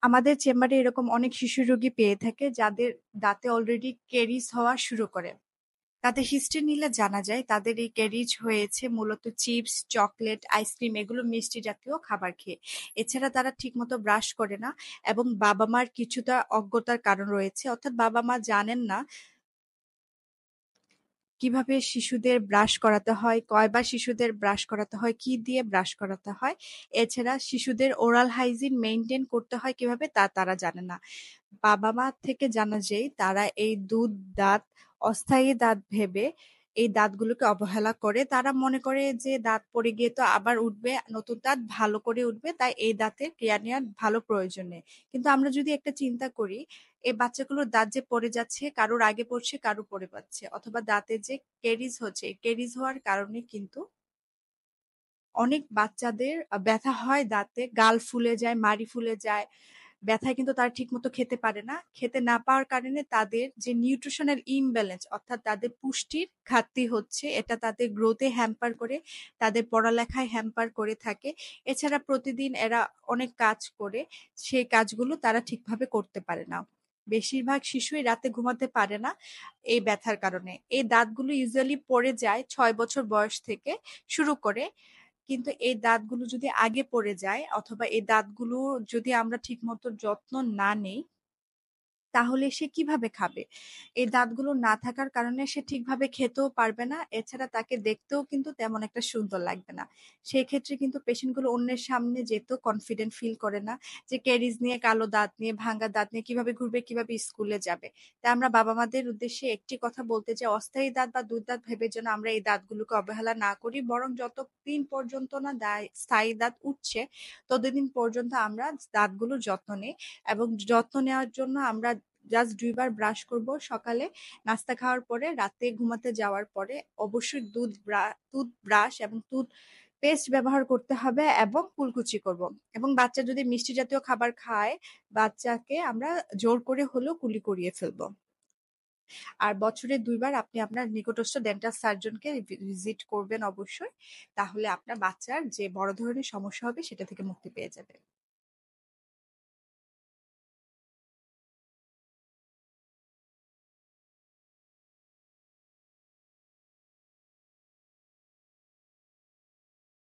আমাদের চেম্বারে এরকম অনেক শিশু রোগী পেয়ে থাকে যাদের দাঁতে অলরেডি ক্যারিজ হওয়া শুরু করে। তাদের হিস্ট্রি নিলে জানা যায় তাদের এই ক্যারিজ হয়েছে মূলত চিপস, চকলেট, আইসক্রিম এগুলো মিষ্টি জাতীয় খাবার খেয়ে। এছাড়া তারা ঠিকমতো ব্রাশ করে না এবং বাবা-মার কিছুটা অজ্ঞতার কারণ রয়েছে। অর্থাৎ বাবা-মা জানেন না কিভাবে শিশুদের ব্রাশ করাতে হয়, কয়বার শিশুদের ব্রাশ করাতে হয়, কি দিয়ে ব্রাশ করাতে হয়। এছাড়া শিশুদের ওরাল হাইজিন মেইনটেইন করতে হয় কিভাবে তা তারা জানে না। বাবা-মা থেকে জানা যায় তারা এই দুধ দাঁত অস্থায়ী দাঁত ভেবে এই দাঁতগুলোকে অবহেলা করে। তারা মনে করে যে দাঁত পড়ে গিয়ে তো আবার উঠবে, নতুন দাঁত ভালো করে উঠবে, তাই এই দাঁতের কেয়ার নেওয়ার ভালো প্রয়োজন নেই। কিন্তু আমরা যদি একটা চিন্তা করি, এই বাচ্চাগুলোর দাঁত যে পড়ে যাচ্ছে, কারোর আগে পড়ছে, কারো পরে পাচ্ছে, অথবা দাঁতে যে ক্যারিজ হচ্ছে, ক্যারিজ হওয়ার কারণে কিন্তু অনেক বাচ্চাদের ব্যথা হয় দাঁতে, গাল ফুলে যায়, মাড়ি ফুলে যায়। ব্যথায় কিন্তু তারা ঠিকমতো খেতে পারে না। খেতে না পাওয়ার কারণে তাদের যে নিউট্রিশনাল ইমব্যালেন্স অর্থাৎ তাদের পুষ্টির ঘাটতি হচ্ছে। এটা তাদের গ্রোথে হ্যাম্পার করে, তাদের পড়ালেখায় হ্যাম্পার করে থাকে। এছাড়া প্রতিদিন এরা অনেক কাজ করে, সেই কাজগুলো তারা ঠিকভাবে করতে পারে না। বেশিরভাগ শিশুই রাতে ঘুমাতে পারে না এই ব্যথার কারণে। এই দাঁতগুলো ইউজুয়ালি পড়ে যায় ৬ বছর বয়স থেকে শুরু করে। কিন্তু এই দাঁতগুলো যদি আগে পড়ে যায় অথবা এই দাঁতগুলো যদি আমরা ঠিকমতো যত্ন না নেই, তাহলে সে কিভাবে খাবে? এই দাঁতগুলো না থাকার কারণে সে ঠিকভাবে খেতেও পারবে না। এছাড়া তাকে দেখতেও কিন্তু তেমন একটা সুন্দর লাগবে না। সেক্ষেত্রে কিন্তু পেশেন্ট গুলো অন্যের সামনে যেতেও কনফিডেন্ট ফিল করে না যে ক্যারিজ নিয়ে, কালো দাঁত নিয়ে, ভাঙ্গা দাঁত নিয়ে কিভাবে ঘুরবে, কিভাবে স্কুলে যাবে। তাই আমরা বাবা-মাদের উদ্দেশ্যে একটি কথা বলতে চাই, অস্থায়ী দাঁত বা দুধ দাঁত ভেবে যেন আমরা এই দাঁতগুলোকে অবহেলা না করি। বরং যতদিন পর্যন্ত না স্থায়ী দাঁত উঠছে, ততদিন পর্যন্ত আমরা দাঁতগুলোর যত্ন নেই এবং যত্ন নেওয়ার জন্য আমরা জাস্ট ২ বার ব্রাশ করব সকালে, নাস্তা খাওয়ার পরে, রাতে ঘুমাতে যাওয়ার পরে। অবশ্যই টুথব্রাশ এবং টুথপেস্ট ব্যবহার করতে হবে এবং কুলকুচি করব। এবং বাচ্চা যদি মিষ্টি জাতীয় খাবার খায়, বাচ্চাকে আমরা জোর করে হলেও কুলি করিয়ে ফেলব। আর বছরে ২ বার আপনি আপনার নিকটস্থ ডেন্টাল সার্জনকে ভিজিট করবেন অবশ্যই। তাহলে আপনার বাচ্চার যে বড় ধরনের সমস্যা হবে সেটা থেকে মুক্তি পেয়ে যাবে।